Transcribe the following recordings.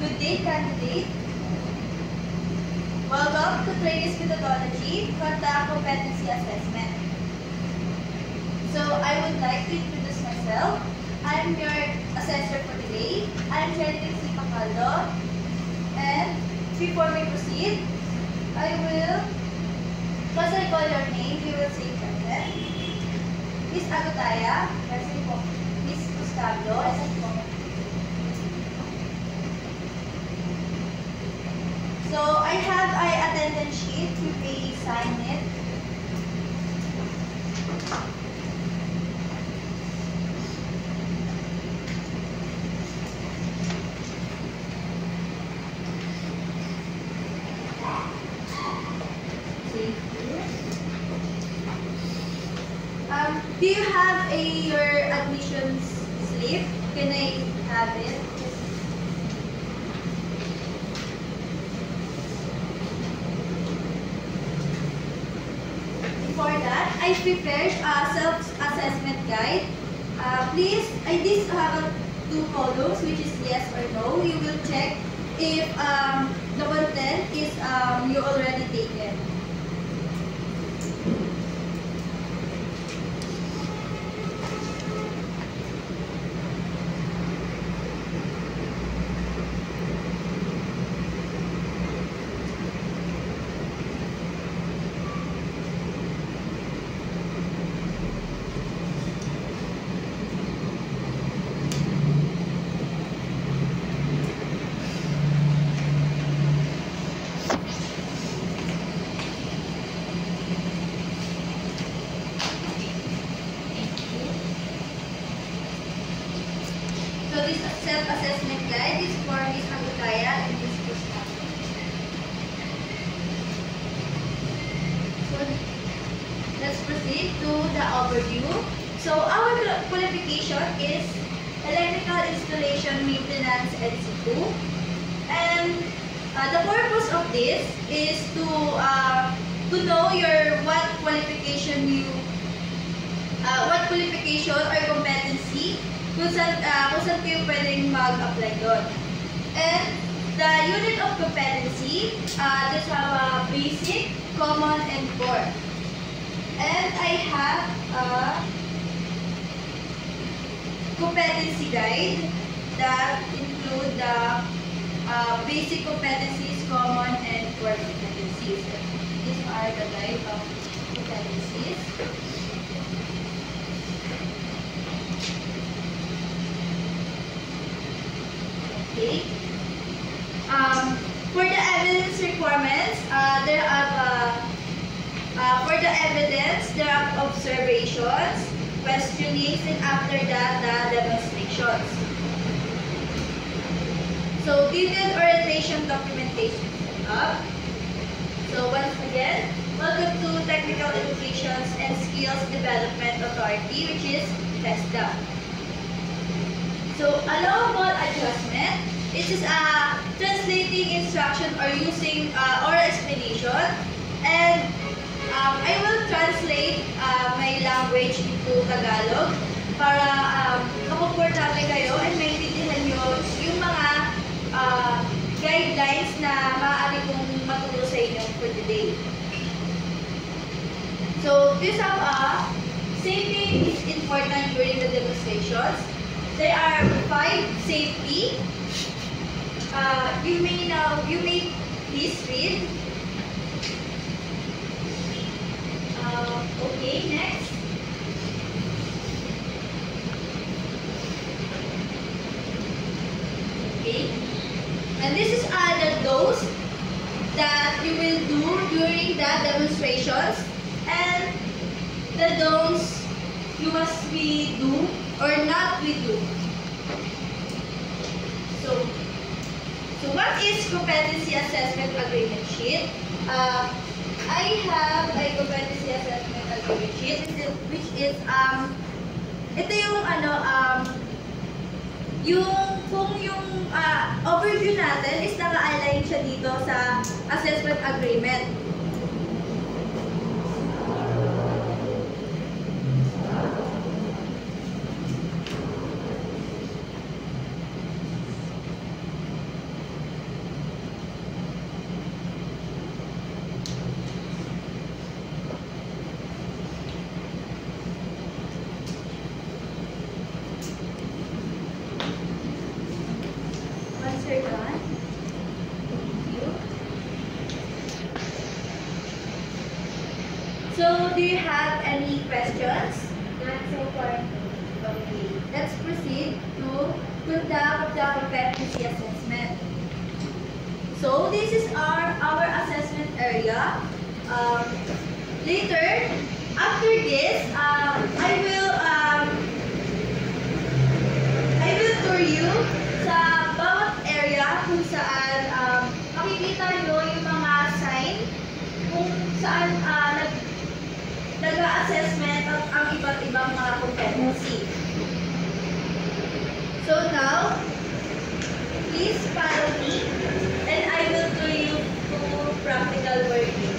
Good day, candidate. Welcome to Trainings Methodology Conduct Competency Assessment. So, I would like to introduce myself. I'm your assessor for today. I'm Jenny C. Pacaldo. And before we proceed, I will, once I call your name, you will say present. Miss Agutaya, present po. Miss Gustavo, present po. So, I have an attendance sheet. You may sign it. Do you have your admissions slip? Can I have it? Before that, I prepared a self-assessment guide. Please, this have two columns, which is yes or no. You will check if the content is you already taken. So this self-assessment guide is for Ms. Agutaya and Ms. Gustavo. So let's proceed to the overview. So our qualification is Electrical Installation Maintenance NC2. And the purpose of this is to know what qualification or competency kung saan kayo pwedeng mag-apply doon. And the unit of competency, just have a basic, common, and core. And I have a competency guide that include the basic competencies, common, and core competencies. These are the guide of competencies. Okay. For the evidence requirements, there are for the evidence there are observations, questionings, and after that the demonstrations. So detailed orientation documentation setup. So once again, welcome to Technical Educations and Skills Development Authority, which is TESDA. So, allowable adjustment, it is translating instruction or using oral explanation. And I will translate my language into Tagalog para komportable kayo and maintindihan nyo yung mga guidelines na maaari kong matulong sa inyo for today. So, this safety is important during the demonstrations. There are 5 safety. You may please read. Okay, next. Okay, and this is the dose that you will do during the demonstrations, and the don'ts you must be do or not we do. So what is competency assessment agreement sheet? I have a competency assessment agreement sheet, which is ito yung yung overview natin is naka-align siya dito sa assessment agreement. do you have any questions? Not so far. Okay, let's proceed to conduct the competency assessment. So this is our assessment area. Later, after this, I will tour you sa bawat area kung saan makikita nyo yung mga sign kung saan nag-assessment ang iba't ibang mga competency. So now, please follow me and I will do you to practical working.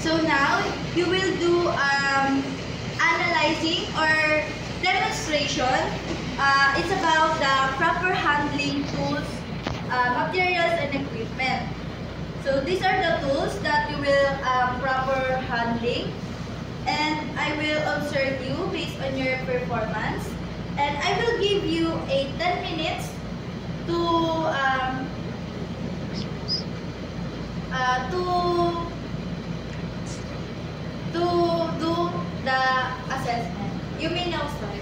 So now, you will do analyzing or demonstration. It's about the proper handling tools, materials, and equipment. So these are the tools that you will proper handling. And I will observe you based on your performance. And I will give you a 10 minutes to do the assessment. You may now start.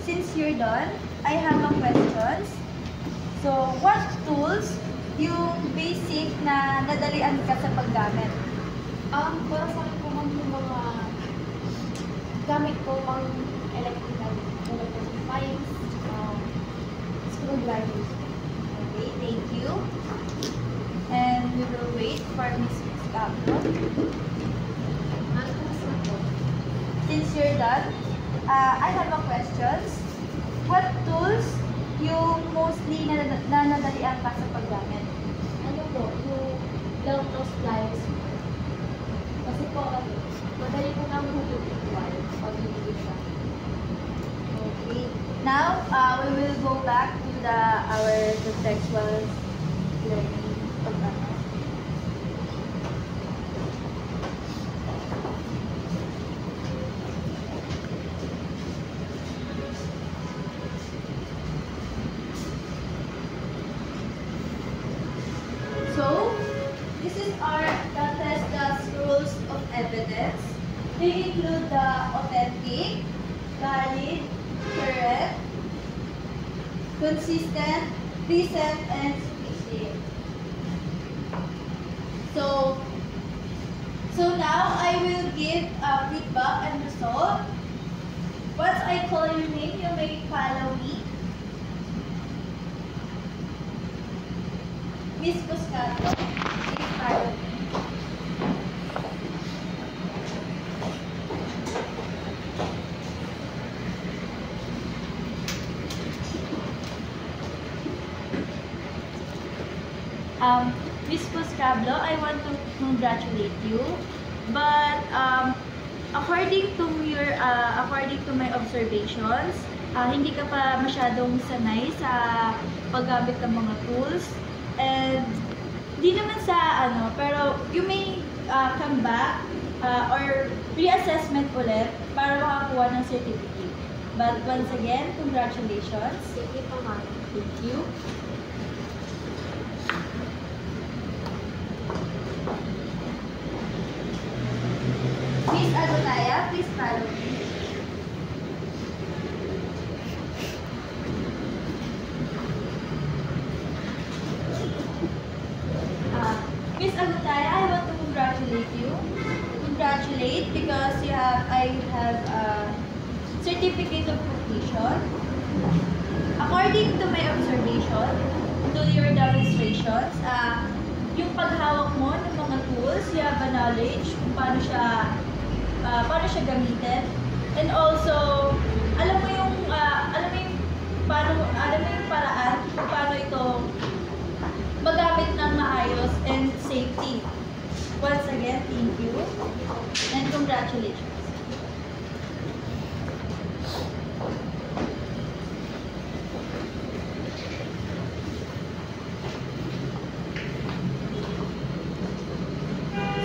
Since you're done, I have a questions. So, what tools yung basic na nadalian ka sa paggamit? Para sa akin po yung mga gamit ko pang electrical files, screwdrivers. Okay, thank you. And we will wait for Miss Castro. Since you're done, I have a questions. What tools yung mostly nanadalian ka sa paggamit? Ano po, yung long nose pliers. Kasi po, madali po nang hugit yung wire pag hugit siya. Okay. Now, we will go back to our contextual learning program. So, this is the test rules of evidence. They include the authentic, valid, correct, consistent, recent, and sufficient. So now I will give feedback and result. Once I call your name, you may follow me. Miss Cuscato, please follow me. Miss Cuscablo, I want to congratulate you. But according to my observations, hindi ka pa masyadong sanay sa paggamit ng mga tools. And di naman sa pero you may come back or reassessment ulit para makakuha ng certificate. But once again, congratulations. Sige pa, ma'am. Thank you. Miss Agutaya, please follow me. Miss Agutaya, I want to congratulate you. Congratulate because I have a certificate of completion. According to my observation, to your demonstrations, yung paghawak mo ng mga tools, you have a knowledge kung paano siya gamitin. And also, alam mo yung paraan kung paano ito magamit ng maayos and safety. Once again, thank you and congratulations.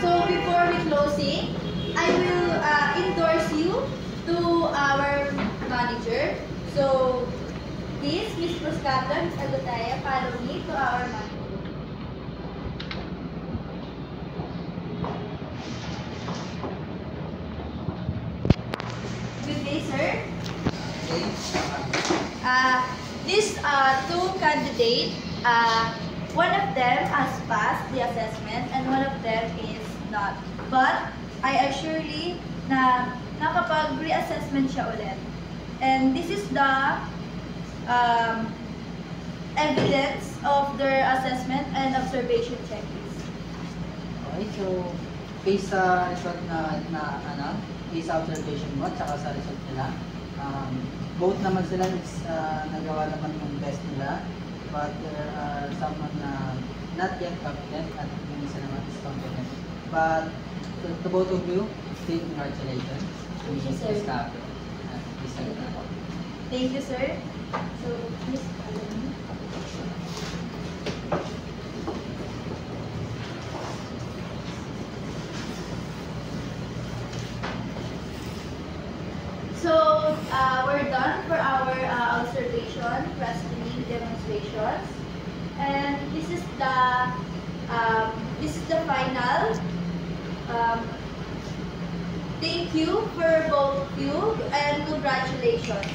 So before we closing, I will endorse you to our manager. So please, Ms. Cuscato, Ms. Agutaya, follow me to our manager. Good day, sir. These two candidates, one of them has passed the assessment and one of them is not. But I assure you na nakapag-reassessment siya ulit. And this is the evidence of their assessment and observation checklist. Okay, so based sa result based sa observation mo at saka sa result nila, both naman sila is nagawa naman yung best nila, but there are someone na not yet competent at yung isa naman is competent. But to both of you, still congratulations. Thank you, sir. Thank you, sir. So, Ms. Alani. So, we're done for our observation, questioning, demonstrations, and this is the final. Thank you for both of you and congratulations.